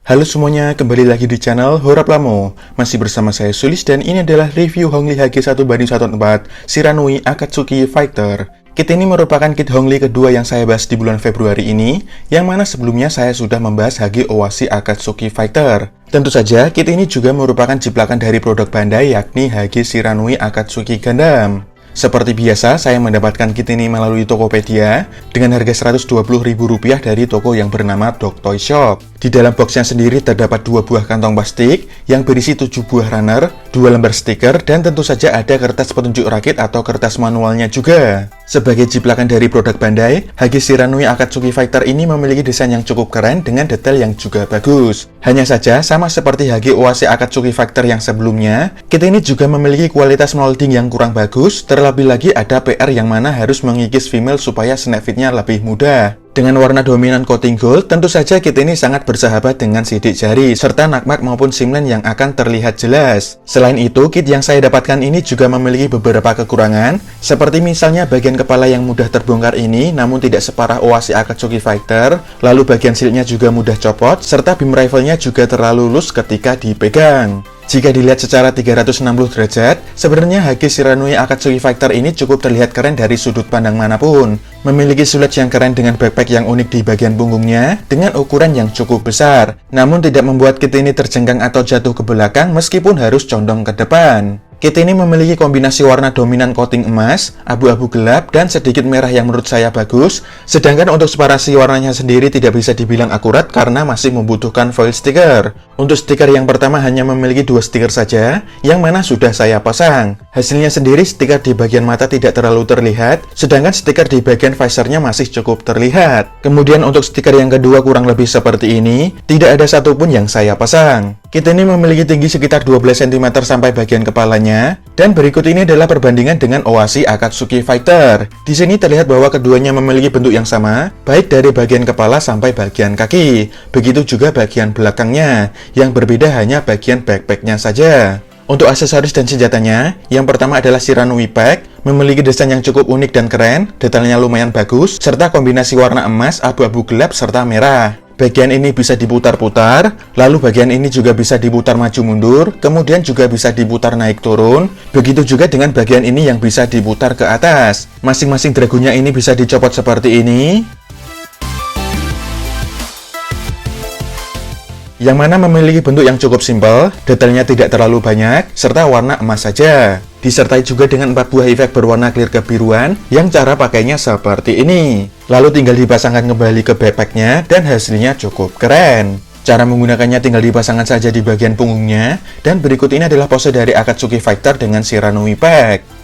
Halo semuanya, kembali lagi di channel Horab Lamo. Masih bersama saya Sulis dan ini adalah review Hongli HG1:1.4 Shiranui Akatsuki Fighter. Kit ini merupakan kit Hongli kedua yang saya bahas di bulan Februari ini, yang mana sebelumnya saya sudah membahas HG Owashi Akatsuki Fighter. Tentu saja, kit ini juga merupakan jiplakan dari produk Bandai yakni HG Shiranui Akatsuki Gundam. Seperti biasa, saya mendapatkan kit ini melalui Tokopedia dengan harga Rp120.000 dari toko yang bernama Dog Toy Shop. Di dalam boxnya sendiri terdapat 2 buah kantong plastik yang berisi 7 buah runner, 2 lembar stiker, dan tentu saja ada kertas petunjuk rakit atau kertas manualnya juga. Sebagai jiplakan dari produk Bandai, HG Shiranui Akatsuki Fighter ini memiliki desain yang cukup keren dengan detail yang juga bagus. Hanya saja, sama seperti HG Owashi Akatsuki Fighter yang sebelumnya, kit ini juga memiliki kualitas molding yang kurang bagus, terlebih lagi ada PR yang mana harus mengikis female supaya snap fitnya lebih mudah. Dengan warna dominan coating gold, tentu saja kit ini sangat bersahabat dengan sidik jari, serta nakmak maupun simlen yang akan terlihat jelas. Selain itu, kit yang saya dapatkan ini juga memiliki beberapa kekurangan, seperti misalnya bagian kepala yang mudah terbongkar ini, namun tidak separah Owashi Akatsuki Fighter, lalu bagian shieldnya juga mudah copot, serta beam rifle-nya juga terlalu loose ketika dipegang. Jika dilihat secara 360 derajat, sebenarnya HG Shiranui Akatsuki Fighter ini cukup terlihat keren dari sudut pandang manapun. Memiliki siluet yang keren dengan backpack yang unik di bagian punggungnya, dengan ukuran yang cukup besar. Namun tidak membuat kit ini terjengkang atau jatuh ke belakang meskipun harus condong ke depan. Kit ini memiliki kombinasi warna dominan coating emas, abu-abu gelap, dan sedikit merah yang menurut saya bagus. Sedangkan untuk separasi warnanya sendiri tidak bisa dibilang akurat karena masih membutuhkan foil stiker. Untuk stiker yang pertama hanya memiliki 2 stiker saja, yang mana sudah saya pasang. Hasilnya sendiri stiker di bagian mata tidak terlalu terlihat, sedangkan stiker di bagian visornya masih cukup terlihat. Kemudian untuk stiker yang kedua kurang lebih seperti ini, tidak ada satupun yang saya pasang. Kit ini memiliki tinggi sekitar 12 cm sampai bagian kepalanya, dan berikut ini adalah perbandingan dengan Owashi Akatsuki Fighter. Di sini terlihat bahwa keduanya memiliki bentuk yang sama, baik dari bagian kepala sampai bagian kaki. Begitu juga bagian belakangnya, yang berbeda hanya bagian backpacknya saja. Untuk aksesoris dan senjatanya, yang pertama adalah Shiranui Pack, memiliki desain yang cukup unik dan keren, detailnya lumayan bagus, serta kombinasi warna emas, abu-abu gelap, serta merah. Bagian ini bisa diputar-putar, lalu bagian ini juga bisa diputar maju mundur, kemudian juga bisa diputar naik turun, begitu juga dengan bagian ini yang bisa diputar ke atas. Masing-masing dragonya ini bisa dicopot seperti ini, yang mana memiliki bentuk yang cukup simpel, detailnya tidak terlalu banyak, serta warna emas saja. Disertai juga dengan 4 buah efek berwarna clear kebiruan, yang cara pakainya seperti ini. Lalu tinggal dipasangkan kembali ke backpacknya, dan hasilnya cukup keren. Cara menggunakannya tinggal dipasangkan saja di bagian punggungnya, dan berikut ini adalah pose dari Akatsuki Fighter dengan Shiranui Pack.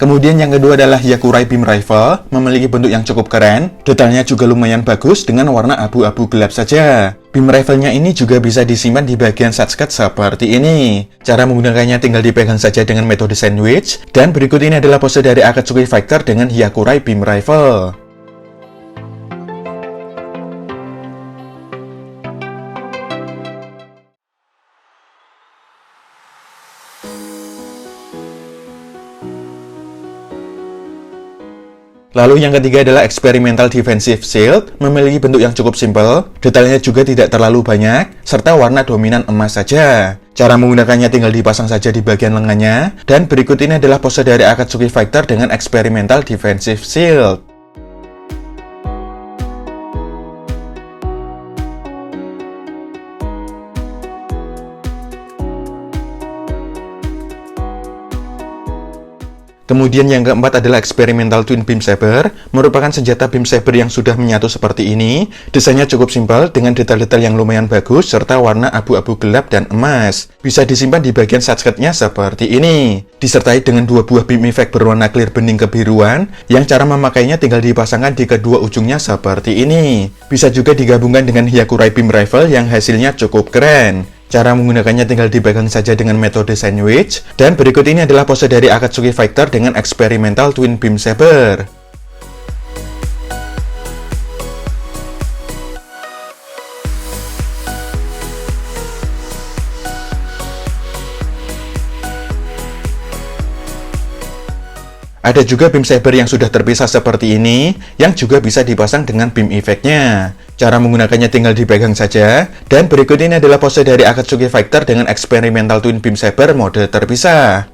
Kemudian yang kedua adalah Hyakurai Beam Rifle, memiliki bentuk yang cukup keren, detailnya juga lumayan bagus dengan warna abu-abu gelap saja. Beam rifle-nya ini juga bisa disimpan di bagian satsukat seperti ini. Cara menggunakannya tinggal dipegang saja dengan metode sandwich, dan berikut ini adalah pose dari Akatsuki Fighter dengan Hyakurai Beam Rifle. Lalu yang ketiga adalah Experimental Defensive Shield, memiliki bentuk yang cukup simpel, detailnya juga tidak terlalu banyak, serta warna dominan emas saja. Cara menggunakannya tinggal dipasang saja di bagian lengannya, dan berikut ini adalah pose dari Akatsuki Fighter dengan Experimental Defensive Shield. Kemudian yang keempat adalah Experimental Twin Beam Saber, merupakan senjata beam saber yang sudah menyatu seperti ini. Desainnya cukup simpel dengan detail-detail yang lumayan bagus serta warna abu-abu gelap dan emas. Bisa disimpan di bagian satsketnya seperti ini. Disertai dengan 2 buah beam effect berwarna clear bening kebiruan, yang cara memakainya tinggal dipasangkan di kedua ujungnya seperti ini. Bisa juga digabungkan dengan Hyakurai Beam Rifle yang hasilnya cukup keren. Cara menggunakannya tinggal dipegang saja dengan metode sandwich, dan berikut ini adalah pose dari Akatsuki Fighter dengan Experimental Twin Beam Saber. Ada juga beam saber yang sudah terpisah seperti ini, yang juga bisa dipasang dengan beam effect-nya. Cara menggunakannya tinggal dipegang saja. Dan berikut ini adalah pose dari Akatsuki Fighter dengan eksperimental twin beam saber mode terpisah.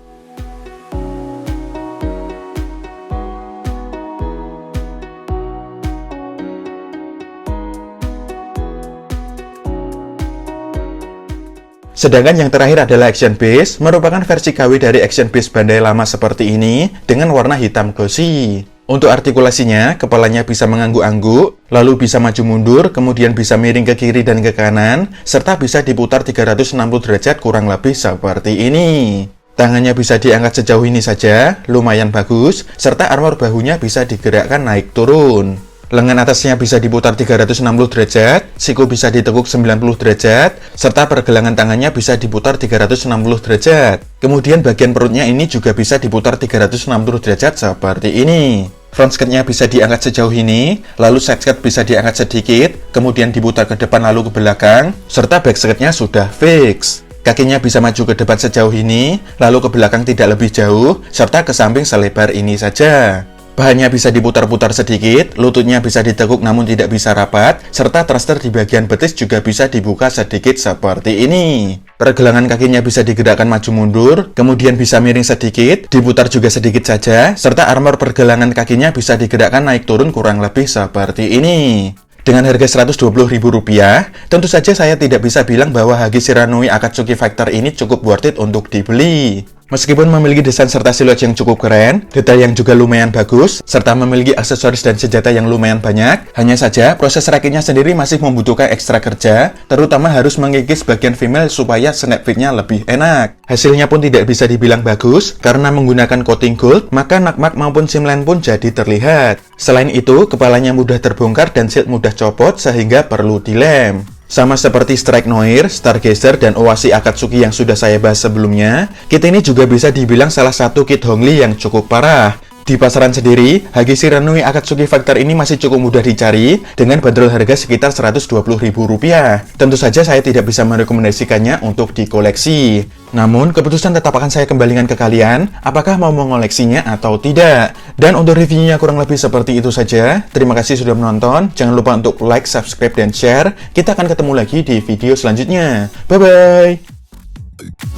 Sedangkan yang terakhir adalah Action Base, merupakan versi KW dari Action Base Bandai lama seperti ini, dengan warna hitam glossy. Untuk artikulasinya, kepalanya bisa mengangguk-angguk, lalu bisa maju mundur, kemudian bisa miring ke kiri dan ke kanan, serta bisa diputar 360 derajat kurang lebih seperti ini. Tangannya bisa diangkat sejauh ini saja, lumayan bagus, serta armor bahunya bisa digerakkan naik turun. Lengan atasnya bisa diputar 360 derajat, siku bisa ditekuk 90 derajat, serta pergelangan tangannya bisa diputar 360 derajat. Kemudian bagian perutnya ini juga bisa diputar 360 derajat seperti ini. Front skirt-nya bisa diangkat sejauh ini, lalu side skirt bisa diangkat sedikit, kemudian diputar ke depan lalu ke belakang, serta back skirt-nya sudah fix. Kakinya bisa maju ke depan sejauh ini, lalu ke belakang tidak lebih jauh, serta ke samping selebar ini saja. Bahannya bisa diputar-putar sedikit, lututnya bisa ditekuk namun tidak bisa rapat, serta thruster di bagian betis juga bisa dibuka sedikit seperti ini. Pergelangan kakinya bisa digerakkan maju mundur, kemudian bisa miring sedikit, diputar juga sedikit saja, serta armor pergelangan kakinya bisa digerakkan naik turun kurang lebih seperti ini. Dengan harga Rp120.000, tentu saja saya tidak bisa bilang bahwa Hagi Shiranui Akatsuki Fighter ini cukup worth it untuk dibeli. Meskipun memiliki desain serta siluet yang cukup keren, detail yang juga lumayan bagus, serta memiliki aksesoris dan senjata yang lumayan banyak, hanya saja proses rakitnya sendiri masih membutuhkan ekstra kerja, terutama harus mengikis bagian female supaya snap fit-nya lebih enak. Hasilnya pun tidak bisa dibilang bagus, karena menggunakan coating gold, maka nakmak maupun simline pun jadi terlihat. Selain itu, kepalanya mudah terbongkar dan shield mudah copot sehingga perlu dilem. Sama seperti Strike Noir, Stargazer, dan Owashi Akatsuki yang sudah saya bahas sebelumnya, kit ini juga bisa dibilang salah satu kit Hongli yang cukup parah. Di pasaran sendiri, Hagi Shiranui Akatsuki Fighter ini masih cukup mudah dicari dengan bandrol harga sekitar Rp120.000. Tentu saja saya tidak bisa merekomendasikannya untuk dikoleksi. Namun, keputusan tetap akan saya kembalikan ke kalian, apakah mau mengoleksinya atau tidak. Dan untuk reviewnya kurang lebih seperti itu saja. Terima kasih sudah menonton, jangan lupa untuk like, subscribe, dan share. Kita akan ketemu lagi di video selanjutnya. Bye-bye!